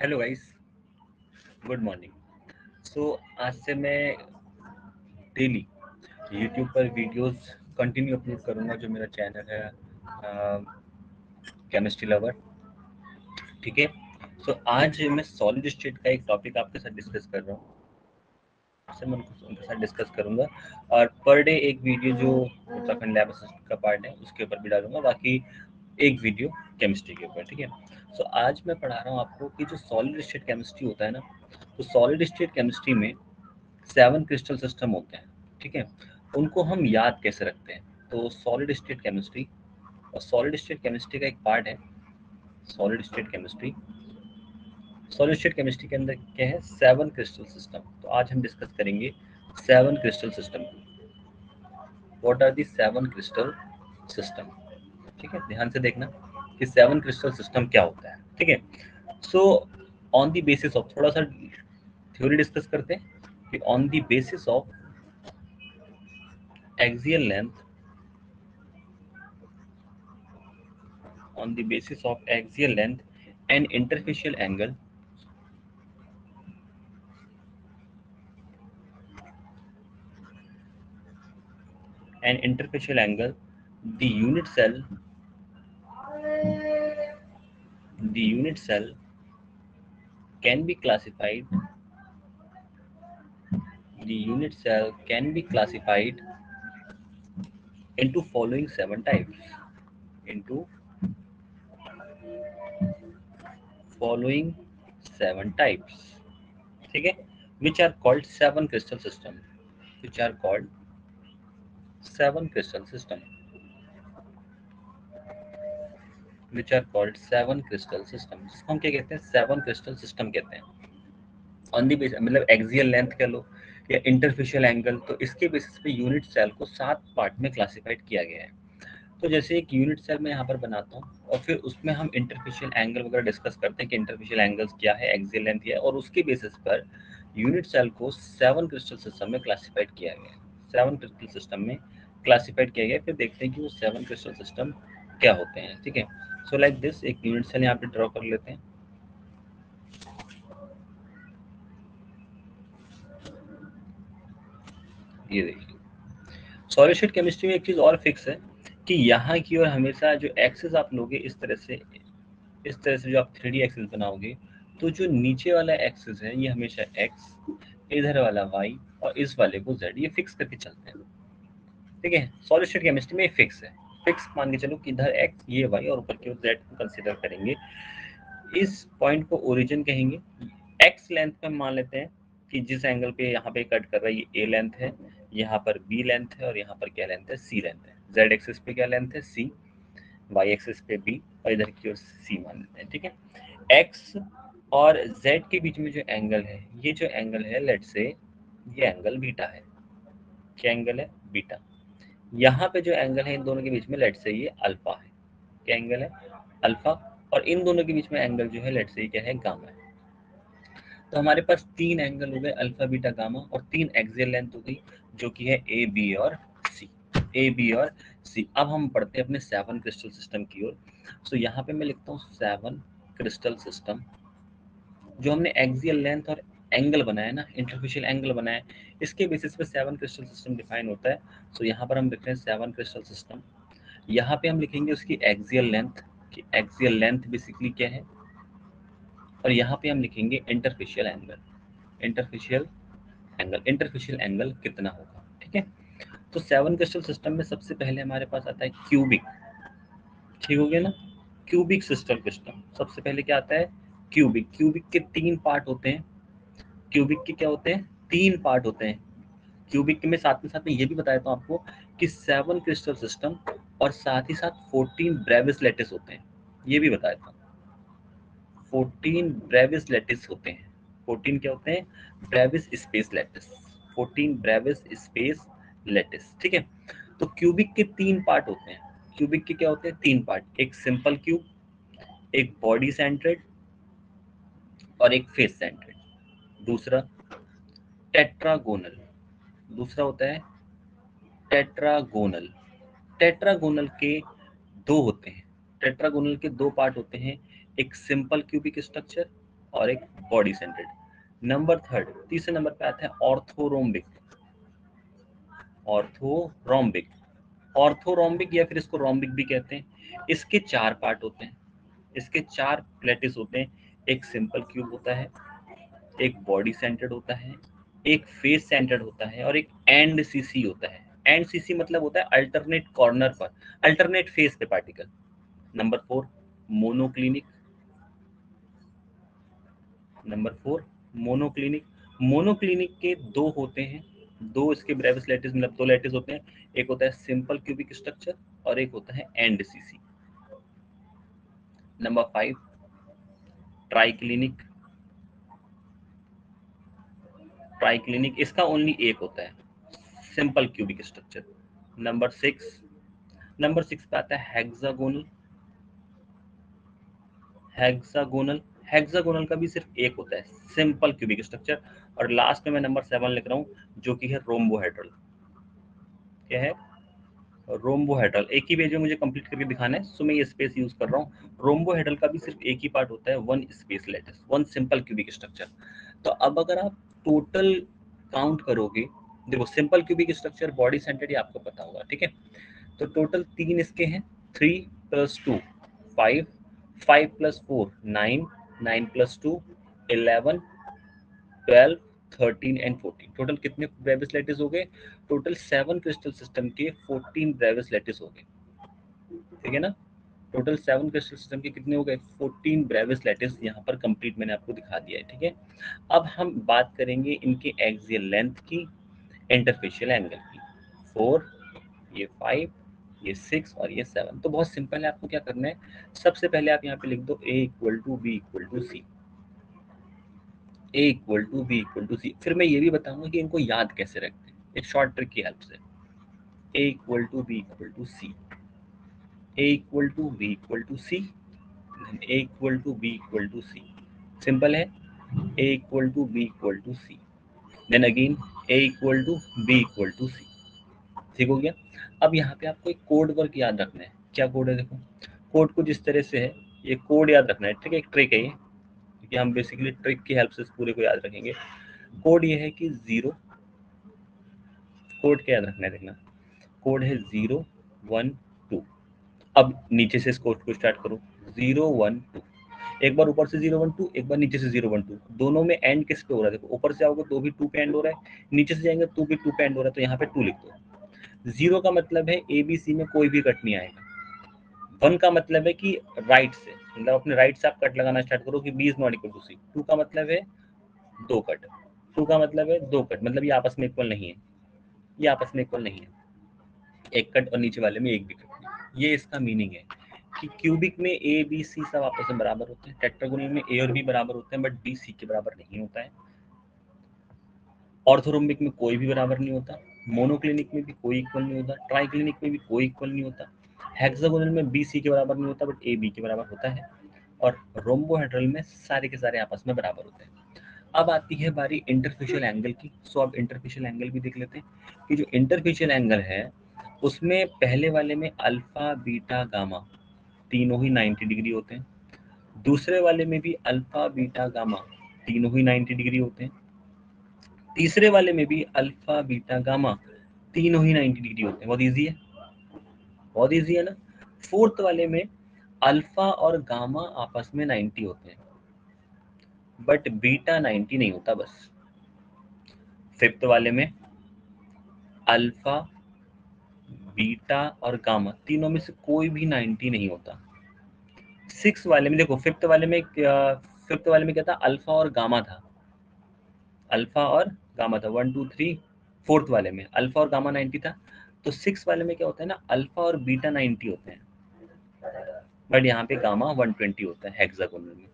Hello guys, good morning. So आज से मैं डेली यूट्यूब पर वीडियोस कंटिन्यू अपलोड करूंगा। जो मेरा चैनल है केमिस्ट्री लवर, ठीक है। सो आज मैं सॉलिड स्टेट का एक टॉपिक आपके साथ डिस्कस कर रहा हूँ। से मैं उनके साथ डिस्कस करूंगा और पर डे एक वीडियो जो उत्तराखंड लैब असिस्टेंट का पार्ट है उसके ऊपर भी डालूंगा, बाकी एक वीडियो केमिस्ट्री के ऊपर, ठीक है। सो आज मैं पढ़ा रहा हूँ आपको कि जो सॉलिड स्टेट केमिस्ट्री होता है ना, तो सॉलिड स्टेट केमिस्ट्री में 7 क्रिस्टल सिस्टम होते हैं, ठीक है। उनको हम याद कैसे रखते हैं? तो सॉलिड स्टेट केमिस्ट्री, और सॉलिड स्टेट केमिस्ट्री का एक पार्ट है solid state chemistry. Solid state chemistry के अंदर क्या है? 7 क्रिस्टल सिस्टम। तो आज हम डिस्कस करेंगे 7 crystal system. What are the 7 crystal system? ठीक है, ध्यान से देखना कि 7 क्रिस्टल सिस्टम क्या होता है, ठीक है। So on the basis of, थोड़ा सा थ्योरी डिस्कस करते हैं कि on the basis of axial length, on the basis of axial length and interfacial angle, the unit cell, the unit cell can be classified, the unit cell can be classified into following 7 types, into following 7 types, ठीक है, which are called 7 crystal system, which are called 7 crystal system, which are called 7 crystal system, जिसको हम क्या कहते हैं? 7 crystal system कहते हैं। On the base, मतलब एक्सियल लेंथ कह लो या इंटरफेशियल एंगल, तो इसके बेसिस पे यूनिट सेल को 7 पार्ट में क्लासिफाइड किया गया है। तो जैसे एक यूनिट सेल मैं यहाँ पर बनाता हूँ और फिर उसमें हम इंटरफेशियल एंगल वगैरह डिस्कस करते हैं कि इंटरफेशियल एंगल्स क्या है, एक्सियल लेंथ क्या है, और उसके बेसिस पर यूनिट सेल को 7 क्रिस्टल सिस्टम में क्लासिफाइड किया गया है। 7 क्रिस्टल सिस्टम में क्लासिफाइड किया गया है। फिर देखते हैं कि वो 7 क्रिस्टल सिस्टम क्या होते हैं, ठीक है। सो लाइक दिस, एक यूनिट सेल यहाँ पे ड्रॉ कर लेते हैं। ये देखिए, सॉलिड केमिस्ट्री में एक चीज और फिक्स है कि यहाँ की ओर हमेशा जो एक्सिस आप लोगे इस तरह से जो आप 3D एक्सिस बनाओगे, तो जो नीचे वाला एक्सिस है ये हमेशा एक्स, इधर वाला वाई और इस वाले को जेड, ये फिक्स करके चलते हैं, ठीक है। सॉलिड केमिस्ट्री में फिक्स है। फिक्स मान के चलो कि इधर एक्स, ये वाई, और ऊपर की ओर जेड को कंसिडर करेंगे। इस पॉइंट को ओरिजिन कहेंगे। एक्स लेंथ में मान लेते हैं कि जिस एंगल पे यहाँ पे कट कर रहा है ये ए लेंथ है, यहाँ पर बी लेंथ है और यहाँ पर क्या लेंथ है? सी लेंथ है। जेड एक्सिस पे क्या लेंथ है? सी। वाई एक्सिस पे बी और इधर की ओर सी मान लेते हैं, ठीक है। एक्स और जेड के बीच में जो एंगल है, ये जो एंगल है, लेट से ये एंगल बीटा है। क्या एंगल है? बीटा। यहाँ पे जो एंगल है इन दोनों के बीच में, लेट से ये अल्फा है। क्या एंगल है? अल्फा। और इन दोनों के बीच में एंगल जो है, लेट से ये क्या है? गामा है। तो हमारे पास 3 एंगल हो गए, अल्फा बीटा गामा, और 3 एक्सियल लेंथ हो गई, जो कि है ए बी और सी। ए बी और सी। अब हम पढ़ते हैं अपने 7 क्रिस्टल सिस्टम की ओर। सो यहाँ पे मैं लिखता हूँ 7 क्रिस्टल सिस्टम। जो हमने एक्सियल लेंथ और एंगल बनाया ना, इंटरफेशियल एंगल बनाया, इसके बेसिस पे 7 क्रिस्टल सिस्टम डिफाइन होता है। सो यहाँ पर हम लिख रहे हैं 7 क्रिस्टल सिस्टम। यहाँ पे हम लिखेंगे उसकी एक्सियल लेंथ, कि एक्सियल लेंथ बेसिकली क्या है, और यहाँ पे हम लिखेंगे interfacial angle. Interfacial angle, interfacial angle कितना होगा, ठीक है। तो 7 क्रिस्टल सिस्टम में सबसे पहले हमारे पास आता है क्यूबिक। ठीक हो गया ना? क्यूबिक सिस्टम सबसे पहले क्या आता है? क्यूबिक। क्यूबिक के 3 पार्ट होते हैं। क्यूबिक के क्या होते हैं? 3 पार्ट होते हैं। क्यूबिक के में साथ में ये भी बता देता हूँ आपको कि 7 क्रिस्टल सिस्टम और साथ ही साथ 14 ब्रेविस लैटिस होते हैं। ये भी बता देता हूँ, 14 ब्रेविस लैटिस होते हैं। 14 क्या होते हैं? Brevis space lattice. 14 Brevis space lattice, ठीक है। तो क्यूबिक के 3 पार्ट होते हैं। क्यूबिक के क्या होते हैं? 3 पार्ट। एक सिंपल क्यूब, एक बॉडी सेंट्रेड और एक फेस सेंट्रेड। दूसरा टेट्रागोनल। दूसरा होता है टेट्रागोनल। टेट्रागोनल के 2 होते हैं। टेट्रागोनल के 2 पार्ट होते हैं। एक सिंपल क्यूबिक स्ट्रक्चर और एक बॉडी सेंटर्ड। नंबर थर्ड, तीसरे नंबर पे आता है ऑर्थोरोम्बिक। ऑर्थोरोम्बिक, ऑर्थोरोम्बिक या फिर इसको रोम्बिक भी कहते हैं। इसके चार पार्ट होते हैं, इसके चार प्लेटिस होते हैं। एक सिंपल क्यूब होता है, एक बॉडी सेंटर्ड होता है, एक फेस सेंटर्ड होता है और एक एंड सीसी होता है। एंड सीसी मतलब होता है अल्टरनेट कॉर्नर पर, अल्टरनेट फेस पे particle. Number four, monoclinic. Number four, monoclinic. Monoclinic के दो होते हैं, दो इसके ब्रेविस लैटिस मतलब दो लैटिस होते हैं। एक होता है सिंपल क्यूबिक स्ट्रक्चर और एक होता है and CC. Number five, triclinic. Triclinic इसका ओनली एक होता है, simple cubic structure. Number six, number six पे आता है हेक्सागोनल। हेक्सागोनल, हेक्सागोनल का भी सिर्फ एक होता है, सिंपल क्यूबिक स्ट्रक्चर। और लास्ट में मैं नंबर सेवन लिख रहा हूँ जो कि है रोम्बोहेड्रल। क्या है? रोम्बोहेड्रल। एक ही पेज में मुझे कंप्लीट करके दिखाना है, सो मैं ये स्पेस यूज कर रहा हूँ। रोम्बोहेड्रल का भी सिर्फ एक ही पार्ट होता है, one space lattice, one simple cubic structure. तो अब अगर आप टोटल काउंट करोगे, देखो simple cubic structure body centred, ये आपको पता होगा, ठीक है। तो टोटल तीन इसके हैं, 3 + 2 5, 5 + 4 9, 9 + 2 11, 12, 13 एंड 14। टोटल कितने ब्रेविस लैटिस हो गए? टोटल 7 क्रिस्टल सिस्टम के 14 ब्रेविस लैटिस हो गए, ठीक है ना। टोटल 7 क्रिस्टल सिस्टम के कितने हो गए? 14 ब्रेविस लैटिस यहाँ पर कंप्लीट मैंने आपको दिखा दिया है, ठीक है। अब हम बात करेंगे इनके एक्सियल लेंथ की, इंटरफेशियल एंगल की। 4, ये 5, ये 6 और ये 7। तो बहुत सिंपल है, आपको क्या करना है, सबसे पहले आप यहाँ पे लिख दो A = B = C। A = B = C। फिर मैं ये भी बताऊंगा कि इनको याद कैसे रखते हैं, एक शॉर्ट ट्रिक की हेल्प से। A = B = C, A = B = C, A = B = C। Simple है, A = B = C, then again A = B = C। ठीक हो गया। अब यहाँ पे आपको एक कोड वर्क याद रखना है। क्या कोड है? देखो कोड कुछ इस तरह से है, ये कोड याद रखना है, ठीक है। एक ट्रिक है ये, क्योंकि हम बेसिकली ट्रिक की हेल्प से इस पूरे को याद रखेंगे। कोड ये है कि 0, कोड क्या याद रखना है, देखना कोड है 0 1 2। अब नीचे से इस कोड को स्टार्ट करो, 0 1 2। एक बार ऊपर से 0 1 2, एक बार नीचे से 0 1 2। दोनों में एंड किस पे हो रहा है? देखो ऊपर से आओगे तो भी 2 पे एंड हो रहा है, नीचे से जाएंगे तो भी 2 पे एंड हो रहा है, तो यहाँ पे 2 लिख दो। 0 का मतलब है ABC में कोई भी कट नहीं आएगा। 1 का मतलब है कि राइट से, मतलब अपने राइट से आप कट लगाना स्टार्ट करो कि B is not equal to C। 2 का मतलब है 2 कट, 2 का मतलब है 2 कट, मतलब ये आपस में इक्वल नहीं है, ये आपस में इक्वल नहीं है, एक कट और नीचे वाले में एक भी कट नहीं। ये इसका मीनिंग है कि क्यूबिक में ABC सब आपस में बराबर होते हैं, टेट्रागोनल में A और B बराबर होते हैं, बट B C के बराबर नहीं होता है। ऑर्थोरोम्बिक में कोई भी बराबर नहीं होता, मोनोक्लिनिक में भी कोई इक्वल नहीं होता, ट्राइक्लिनिक में भी कोई इक्वल नहीं होता, हेक्सागोनल में B C के बराबर नहीं होता बट A B के बराबर होता है, और रोम्बोहेड्रल में सारे के सारे आपस में बराबर होते हैं। अब आती है बारी इंटरफेशियल एंगल की। सो अब इंटरफेशियल एंगल भी देख लेते हैं कि जो इंटरफेशियल एंगल है उसमें पहले वाले में अल्फा बीटा गामा तीनों ही 90 डिग्री होते हैं, दूसरे वाले में भी अल्फा बीटा गामा तीनों ही 90 डिग्री होते हैं, तीसरे वाले में भी अल्फा बीटा गामा तीनों ही 90 डिग्री होते हैं। बहुत ईजी है, बहुत ईजी है ना। फोर्थ वाले में अल्फा और गामा आपस में 90 होते हैं बट बीटा 90 नहीं होता बस। फिफ्थ वाले में अल्फा बीटा और गामा तीनों में से कोई भी 90 नहीं होता। सिक्स वाले में देखो, फिफ्थ वाले में क्या था? अल्फा और गामा था, अल्फा और गामा था 1 2 3। फोर्थ वाले में अल्फा और गामा 90 था। तो सिक्स वाले में क्या होता है ना, अल्फा और बीटा 90 होते हैं बट यहाँ पे गामा 120 होता है हेक्सागोनल में।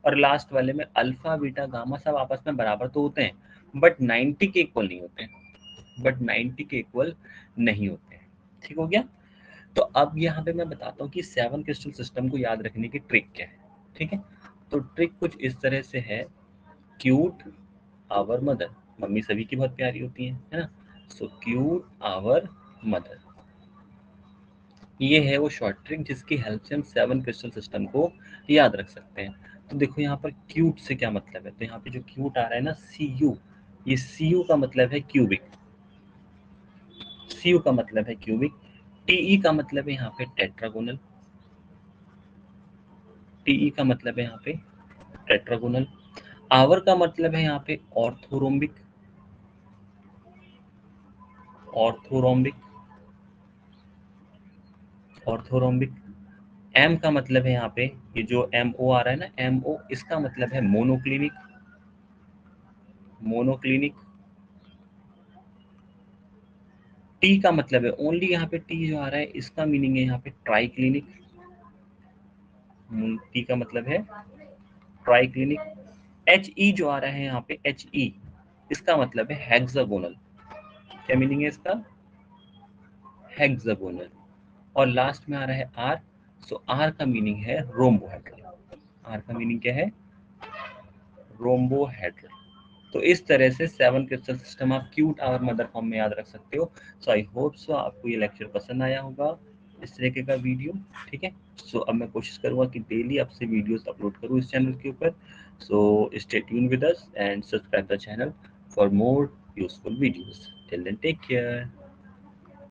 और लास्ट वाले में अल्फा बीटा गामा सब आपस में बराबर तो होते हैं बट 90 के इक्वल नहीं होते हैं, बट 90 के इक्वल नहीं होते हैं। ठीक हो गया। तो अब यहाँ पे मैं बताता हूँ कि 7 क्रिस्टल सिस्टम को याद रखने की ट्रिक क्या है, ठीक है। तो ट्रिक कुछ इस तरह से है, क्यूट आवर मदर, मम्मी सभी की बहुत प्यारी होती है ना। सो क्यूट आवर मदर, ये है वो शॉर्ट ट्रिक जिसकी हेल्प से हम 7 क्रिस्टल सिस्टम को याद रख सकते हैं। तो देखो यहाँ पर क्यूट से क्या मतलब है, तो यहाँ पे जो क्यूट आ रहा है ना CU, ये CU का मतलब है क्यूबिक, CU का मतलब है क्यूबिक। TE का मतलब है यहाँ पे टेट्रागोनल, TE का मतलब है यहाँ पे टेट्रागोनल। आवर का मतलब है यहाँ पे ऑर्थोरोम्बिक, ऑर्थोरोम्बिक, ऑर्थोरोम्बिक। एम का मतलब है यहाँ पे, ये जो MO आ रहा है ना MO, इसका मतलब है मोनोक्लिनिक, मोनोक्लिनिक। टी का मतलब है ओनली, यहाँ पे टी जो आ रहा है इसका मीनिंग है यहाँ पे ट्राइक्लिनिक, टी का मतलब है ट्राइक्लिनिक। HE जो आ रहा है यहाँ पे HE, इसका मतलब है हेक्सागोनल। क्या मीनिंग है इसका? हेक्सागोनल। और लास्ट में आ रहा है आर, सो आर का मीनिंग है रोम्बोहेड्रल। आर का मीनिंग क्या है? रोम्बोहेड्रल। तो इस तरह से 7 क्रिस्टल सिस्टम आप क्यूट आवर मदर फॉर्म में याद रख सकते हो। सो आई होप सो आपको ये लेक्चर पसंद आया होगा, इस तरीके का वीडियो। ठीक है, सो अब मैं कोशिश करूंगा कि डेली आपसे वीडियोस अपलोड करूं इस चैनल के ऊपर। So stay tune with us and subscribe the channel for more useful videos. Till then take care.